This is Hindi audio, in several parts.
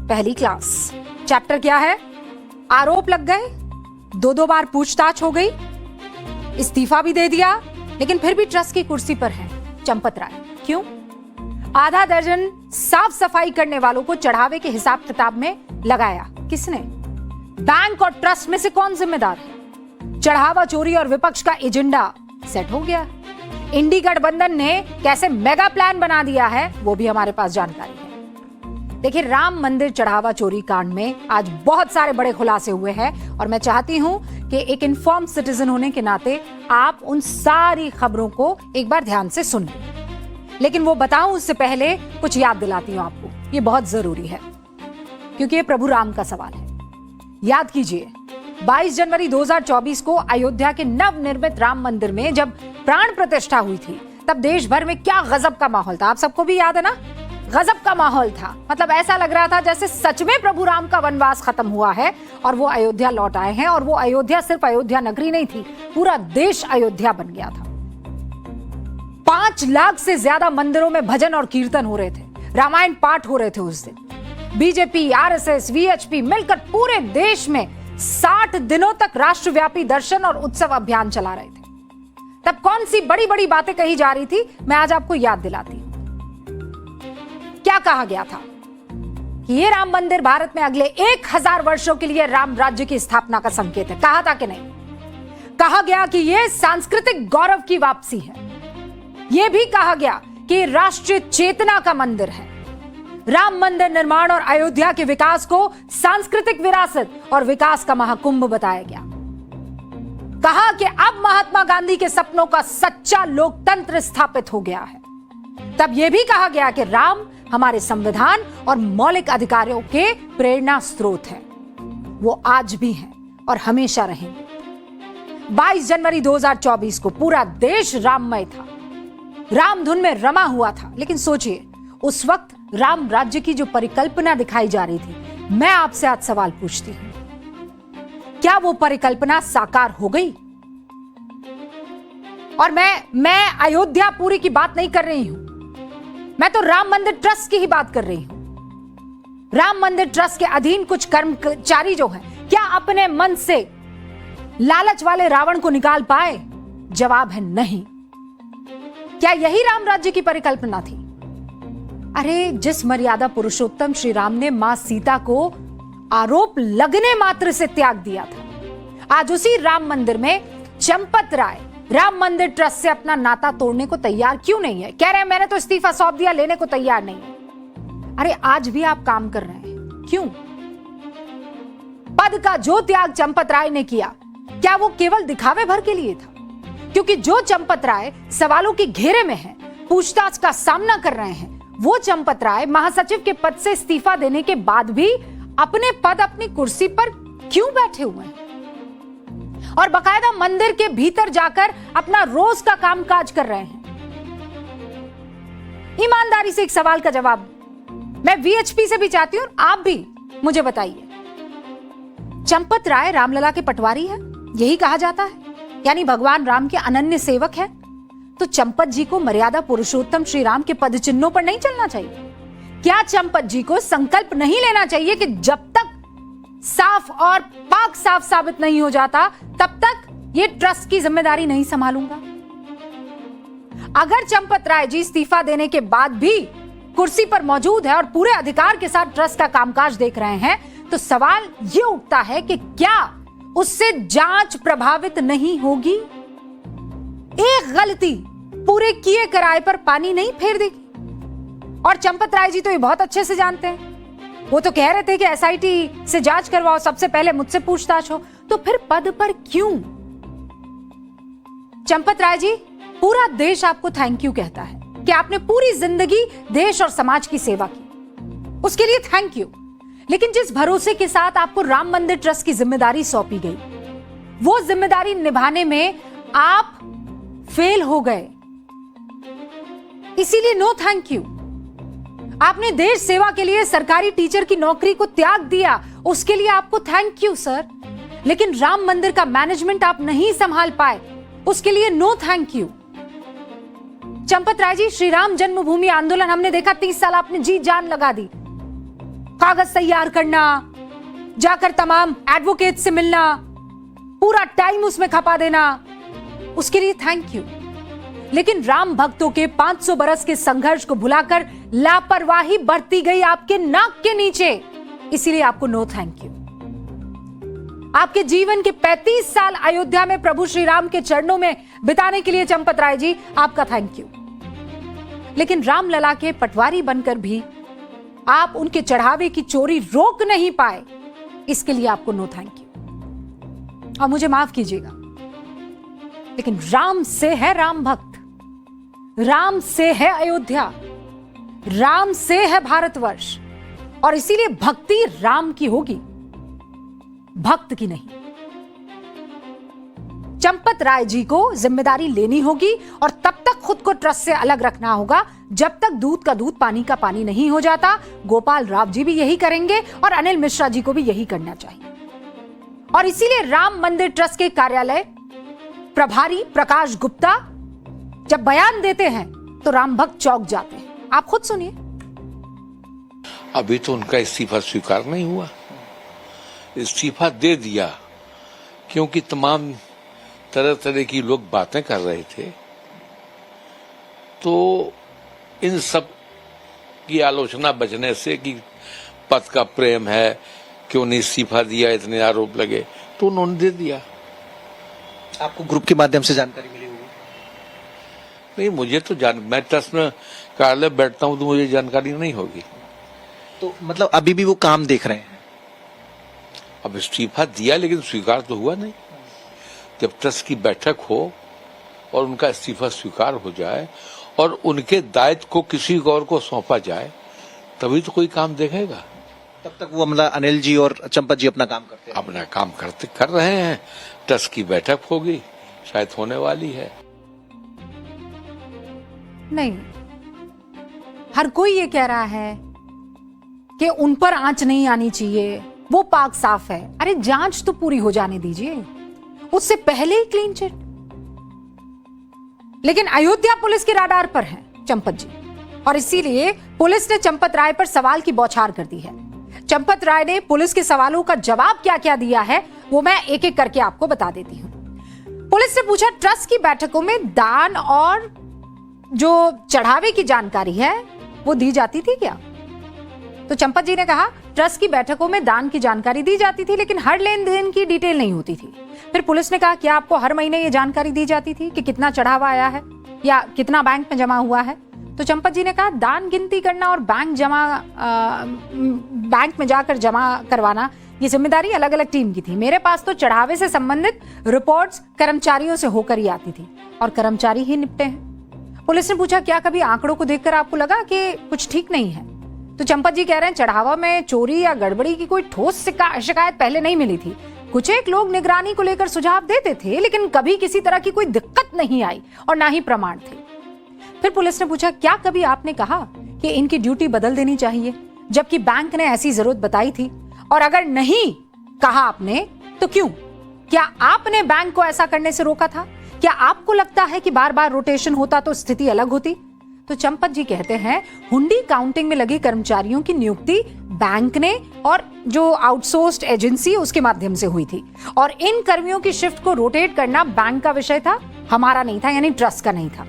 पहली क्लास। चैप्टर क्या है? आरोप लग गए, 2 बार पूछताछ हो गई, इस्तीफा भी दे दिया, लेकिन फिर भी ट्रस्ट की कुर्सी पर है चंपत राय। क्यों? आधा दर्जन साफ सफाई करने वालों को चढ़ावे के हिसाब किताब में लगाया किसने? बैंक और ट्रस्ट में से कौन जिम्मेदार है? चढ़ावा चोरी और विपक्ष का एजेंडा सेट हो गया। इंडी गठबंधन ने कैसे मेगा प्लान बना दिया है वो भी हमारे पास जानकारी है। देखिए, राम मंदिर चढ़ावा चोरी कांड में आज बहुत सारे बड़े खुलासे हुए हैं और मैं चाहती हूं कि एक इन्फॉर्म सिटीजन होने के नाते आप उन सारी खबरों को एक बार ध्यान से सुन लें। लेकिन वो बताऊं उससे पहले कुछ याद दिलाती हूं आपको, ये बहुत जरूरी है क्योंकि ये प्रभु राम का सवाल है। याद कीजिए, 22 जनवरी 2024 को अयोध्या के नवनिर्मित राम मंदिर में जब प्राण प्रतिष्ठा हुई थी, तब देश भर में क्या गजब का माहौल था। आप सबको भी याद है ना? गजब का माहौल था। मतलब ऐसा लग रहा था जैसे सच में प्रभु राम का वनवास खत्म हुआ है और वो अयोध्या लौट आए हैं। और वो अयोध्या सिर्फ अयोध्या नगरी नहीं थी, पूरा देश अयोध्या बन गया था। 5 लाख से ज्यादा मंदिरों में भजन और कीर्तन हो रहे थे, रामायण पाठ हो रहे थे उस दिन। बीजेपी, आरएसएस, वीएचपी मिलकर पूरे देश में 60 दिनों तक राष्ट्रव्यापी दर्शन और उत्सव अभियान चला रहे थे। तब कौन सी बड़ी बड़ी बातें कही जा रही थी, मैं आज आपको याद दिलाती हूं। क्या कहा गया था कि ये राम मंदिर भारत में अगले 1000 वर्षों के लिए राम राज्य की स्थापना का संकेत है। कहा था कि नहीं? कहा गया कि यह सांस्कृतिक गौरव की वापसी है। यह भी कहा गया कि राष्ट्रीय चेतना का मंदिर है। राम मंदिर निर्माण और अयोध्या के विकास को सांस्कृतिक विरासत और विकास का महाकुंभ बताया गया। कहा कि अब महात्मा गांधी के सपनों का सच्चा लोकतंत्र स्थापित हो गया है। तब यह भी कहा गया कि राम हमारे संविधान और मौलिक अधिकारों के प्रेरणा स्रोत हैं। वो आज भी हैं और हमेशा रहेंगे। 22 जनवरी 2024 को पूरा देश राममय था, राम धुन में रमा हुआ था। लेकिन सोचिए, उस वक्त राम राज्य की जो परिकल्पना दिखाई जा रही थी, मैं आपसे आज सवाल पूछती हूं, क्या वो परिकल्पना साकार हो गई? और मैं अयोध्या पूरी की बात नहीं कर रही हूं, मैं तो राम मंदिर ट्रस्ट की ही बात कर रही हूं। राम मंदिर ट्रस्ट के अधीन कुछ कर्मचारी जो हैं, क्या अपने मन से लालच वाले रावण को निकाल पाए? जवाब है नहीं। क्या यही राम राज्य की परिकल्पना थी? अरे, जिस मर्यादा पुरुषोत्तम श्री राम ने मां सीता को आरोप लगने मात्र से त्याग दिया था, आज उसी राम मंदिर में चंपत राय राम मंदिर ट्रस्ट से अपना नाता तोड़ने को तैयार क्यों नहीं है? कह रहे हैं मैंने तो इस्तीफा सौंप दिया, लेने को तैयार नहीं है। अरे, आज भी आप काम कर रहे हैं, क्यों? पद का जो त्याग चंपत राय ने किया, क्या वो केवल दिखावे भर के लिए था? क्योंकि जो चंपत राय सवालों के घेरे में है, पूछताछ का सामना कर रहे हैं, वो चंपत राय महासचिव के पद से इस्तीफा देने के बाद भी अपने पद, अपनी कुर्सी पर क्यों बैठे हुए हैं और बकायदा मंदिर के भीतर जाकर अपना रोज का कामकाज कर रहे हैं? ईमानदारी से एक सवाल का जवाब मैं वीएचपी से भी चाहती हूं, आप भी मुझे बताइए। चंपत राय रामलला के पटवारी है, यही कहा जाता है, यानी भगवान राम के अनन्य सेवक है। तो चंपत जी को मर्यादा पुरुषोत्तम श्री राम के पद चिन्हों पर नहीं चलना चाहिए? क्या चंपत जी को संकल्प नहीं लेना चाहिए कि जब तक साफ और पाक साफ साबित नहीं हो जाता, तब तक ये ट्रस्ट की जिम्मेदारी नहीं संभालूंगा? अगर चंपत राय जी इस्तीफा देने के बाद भी कुर्सी पर मौजूद है और पूरे अधिकार के साथ ट्रस्ट का कामकाज देख रहे हैं, तो सवाल ये उठता है कि क्या उससे जांच प्रभावित नहीं होगी? एक गलती पूरे किए कराए पर पानी नहीं फेर देगी। और चंपत राय जी तो ये बहुत अच्छे से जानते हैं। वो तो कह रहे थे कि एसआईटी से जांच करवाओ, सबसे पहले मुझसे पूछताछ हो। तो फिर पद पर क्यों? चंपत राय जी, पूरा देश आपको थैंक यू कहता है कि आपने पूरी जिंदगी देश और समाज की सेवा की, उसके लिए थैंक यू। लेकिन जिस भरोसे के साथ आपको राम मंदिर ट्रस्ट की जिम्मेदारी सौंपी गई, वो जिम्मेदारी निभाने में आप फेल हो गए, इसीलिए नो थैंक यू। आपने देश सेवा के लिए सरकारी टीचर की नौकरी को त्याग दिया, उसके लिए आपको थैंक यू सर। लेकिन राम मंदिर का मैनेजमेंट आप नहीं संभाल पाए, उसके लिए no thank you. Champat Rai ji, Shri Ram जन्मभूमि आंदोलन हमने देखा, 30 साल आपने जी जान लगा दी। कागज तैयार करना, जाकर तमाम एडवोकेट से मिलना, पूरा टाइम उसमें खपा देना, उसके लिए थैंक यू। लेकिन राम भक्तों के 500 बरस के संघर्ष को भुलाकर लापरवाही बरती गई आपके नाक के नीचे, इसीलिए आपको नो थैंक यू। आपके जीवन के 35 साल अयोध्या में प्रभु श्री राम के चरणों में बिताने के लिए चंपत राय जी, आपका थैंक यू। लेकिन रामलला के पटवारी बनकर भी आप उनके चढ़ावे की चोरी रोक नहीं पाए, इसके लिए आपको नो थैंक यू। और मुझे माफ कीजिएगा, लेकिन राम से है राम भक्त, राम से है अयोध्या, राम से है भारतवर्ष, और इसीलिए भक्ति राम की होगी, भक्त की नहीं। चंपत राय जी को जिम्मेदारी लेनी होगी और तब तक खुद को ट्रस्ट से अलग रखना होगा जब तक दूध का दूध पानी का पानी नहीं हो जाता। गोपाल राव जी भी यही करेंगे और अनिल मिश्रा जी को भी यही करना चाहिए। और इसीलिए राम मंदिर ट्रस्ट के कार्यालय प्रभारी प्रकाश गुप्ता जब बयान देते हैं तो राम भक्त चौंक जाते हैं। आप खुद सुनिए। अभी तो उनका इस्तीफा स्वीकार नहीं हुआ, इस्तीफा दे दिया क्योंकि तमाम तरह तरह की लोग बातें कर रहे थे, तो इन सब की आलोचना बचने से कि पद का प्रेम है, क्यों नहीं इस्तीफा दिया, इतने आरोप लगे, तो उन्होंने दे दिया। आपको ग्रुप के माध्यम से जानकारी मिली होगी? नहीं, मुझे तो मैं ट्रस्ट में कार्यालय बैठता हूं तो मुझे जानकारी नहीं होगी। तो मतलब अभी भी वो काम देख रहे हैं? अब इस्तीफा दिया लेकिन स्वीकार तो हुआ नहीं। जब ट्रस्ट की बैठक हो और उनका इस्तीफा स्वीकार हो जाए और उनके दायित्व को किसी और को सौंपा जाए तभी तो कोई काम देखेगा। तब तक वो मतलब अनिल जी और चंपत जी अपना काम करते हैं? अपना काम कर रहे हैं। ट्रस्ट की बैठक होगी, शायद होने वाली है। नहीं, हर कोई ये कह रहा है कि उन पर आंच नहीं आनी चाहिए, वो पाक साफ है। अरे जांच तो पूरी हो जाने दीजिए, उससे पहले ही क्लीन चिट। लेकिन अयोध्या पुलिस के राडार पर है चंपत जी, और इसीलिए पुलिस ने चंपत राय पर सवाल की बौछार कर दी है। चंपत राय ने पुलिस के सवालों का जवाब क्या क्या दिया है वो मैं एक एक करके आपको बता देती हूं। पुलिस ने पूछा, ट्रस्ट की बैठकों में दान और जो चढ़ावे की जानकारी है वो दी जाती थी क्या? तो चंपत जी ने कहा, ट्रस्ट की बैठकों में दान की जानकारी दी जाती थी लेकिन हर लेन देन की डिटेल नहीं होती थी। फिर पुलिस ने कहा, क्या आपको हर महीने ये जानकारी दी जाती थी कि कितना चढ़ावा आया है या कितना बैंक में जमा हुआ है? तो चंपत जी ने कहा, दान गिनती करना और बैंक में जाकर जमा करवाना ये जिम्मेदारी अलग अलग टीम की थी। मेरे पास तो चढ़ावे से संबंधित रिपोर्ट्स कर्मचारियों से होकर ही आती थी और कर्मचारी ही निपटे हैं। पुलिस ने पूछा, क्या कभी आंकड़ों को देखकर आपको लगा कि कुछ ठीक नहीं है? तो चंपत जी कह रहे हैं, चढ़ावा में चोरी या गड़बड़ी की कोई ठोस शिकायत पहले नहीं मिली थी। कुछ एक लोग निगरानी को लेकर सुझाव देते थे लेकिन कभी किसी तरह की कोई दिक्कत नहीं आई और ना ही प्रमाण थे। फिर पुलिस ने पूछा, क्या कभी आपने कहा कि इनकी ड्यूटी बदल देनी चाहिए जबकि बैंक ने ऐसी जरूरत बताई थी? और अगर नहीं कहा आपने तो क्यों? क्या आपने बैंक को ऐसा करने से रोका था? क्या आपको लगता है कि बार बार रोटेशन होता तो स्थिति अलग होती? तो चंपत जी कहते हैं, हुंडी काउंटिंग में लगे कर्मचारियों की नियुक्ति बैंक ने और जो आउटसोर्स्ड एजेंसी उसके माध्यम से हुई थी और इन कर्मियों की शिफ्ट को रोटेट करना बैंक का विषय था, हमारा नहीं था, यानी ट्रस्ट का नहीं था।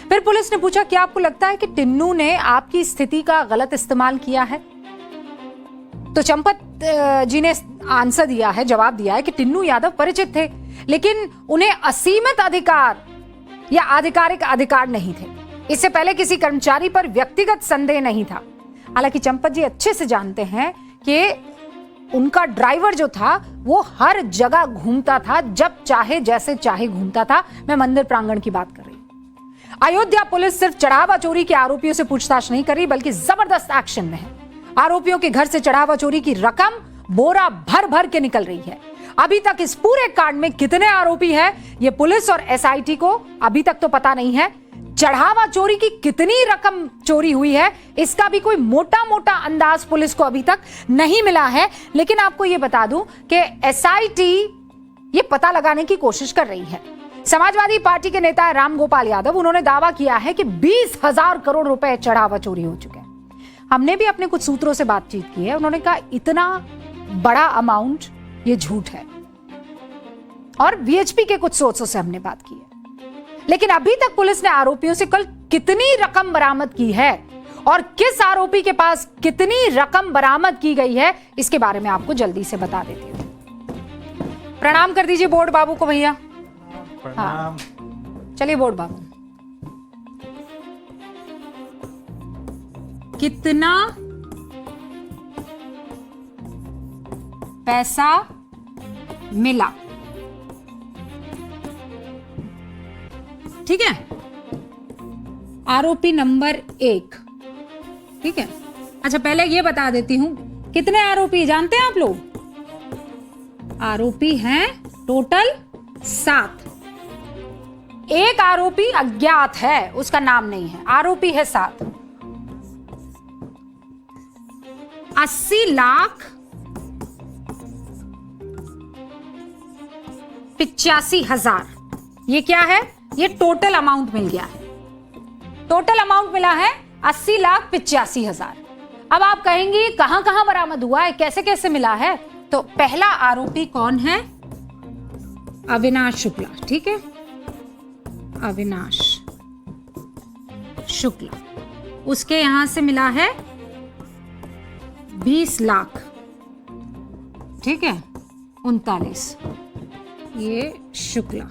फिर पुलिस ने पूछा, क्या आपको लगता है कि टिन्नू ने आपकी स्थिति का गलत इस्तेमाल किया है? तो चंपत जी ने आंसर दिया है, जवाब दिया है कि टिन्नू यादव परिचित थे लेकिन उन्हें असीमित अधिकार या आधिकारिक अधिकार नहीं थे। इससे पहले किसी कर्मचारी पर व्यक्तिगत संदेह नहीं था। हालांकि चंपत जी अच्छे से जानते हैं कि उनका ड्राइवर जो था वो हर जगह घूमता था, जब चाहे जैसे चाहे घूमता था। मैं मंदिर प्रांगण की बात कर रही हूं। अयोध्या पुलिस सिर्फ चढ़ावा चोरी के आरोपियों से पूछताछ नहीं कर रही बल्कि जबरदस्त एक्शन में है। आरोपियों के घर से चढ़ावा चोरी की रकम बोरा भर भर के निकल रही है। अभी तक इस पूरे कांड में कितने आरोपी हैं ये पुलिस और एसआईटी को अभी तक तो पता नहीं है। चढ़ावा चोरी की कितनी रकम चोरी हुई है इसका भी कोई मोटा मोटा अंदाज पुलिस को अभी तक नहीं मिला है। लेकिन आपको यह बता दूं कि एसआईटी ये पता लगाने की कोशिश कर रही है। समाजवादी पार्टी के नेता राम गोपाल यादव, उन्होंने दावा किया है कि 20,000 करोड़ रुपए चढ़ावा चोरी हो चुके हैं। हमने भी अपने कुछ सूत्रों से बातचीत की है, उन्होंने कहा इतना बड़ा अमाउंट ये झूठ है। और वीएचपी के कुछ सोर्सों से हमने बात की है। लेकिन अभी तक पुलिस ने आरोपियों से कल कितनी रकम बरामद की है और किस आरोपी के पास कितनी रकम बरामद की गई है, इसके बारे में आपको जल्दी से बता देती हूं। प्रणाम कर दीजिए बोर्ड बाबू को भैया। प्रणाम। चलिए बोर्ड बाबू, कितना पैसा मिला? ठीक है, आरोपी नंबर 1। ठीक है, अच्छा पहले ये बता देती हूं, कितने आरोपी जानते हैं आप लोग? आरोपी हैं टोटल 7। एक आरोपी अज्ञात है, उसका नाम नहीं है, आरोपी है 7। 80,85,000 ये क्या है? ये टोटल अमाउंट मिल गया है। टोटल अमाउंट मिला है 80,85,000। अब आप कहेंगे कहां कहां बरामद हुआ है, कैसे कैसे मिला है? तो पहला आरोपी कौन है? अविनाश शुक्ला। ठीक है, अविनाश शुक्ला, उसके यहां से मिला है 20 लाख। ठीक है, 39, ये शुक्ला।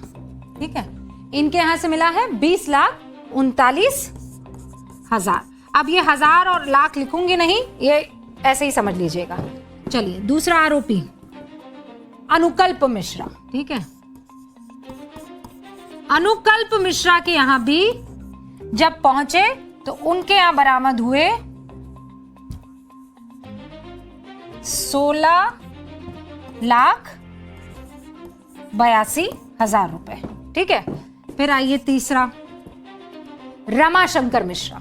ठीक है, इनके यहां से मिला है 20,39,000। अब ये 1000 और लाख लिखूंगी नहीं, ये ऐसे ही समझ लीजिएगा। चलिए दूसरा आरोपी अनुकल्प मिश्रा। ठीक है, अनुकल्प मिश्रा के यहां भी जब पहुंचे तो उनके यहां बरामद हुए 16,82,000 रुपए। ठीक है, फिर आइए तीसरा रमाशंकर मिश्रा।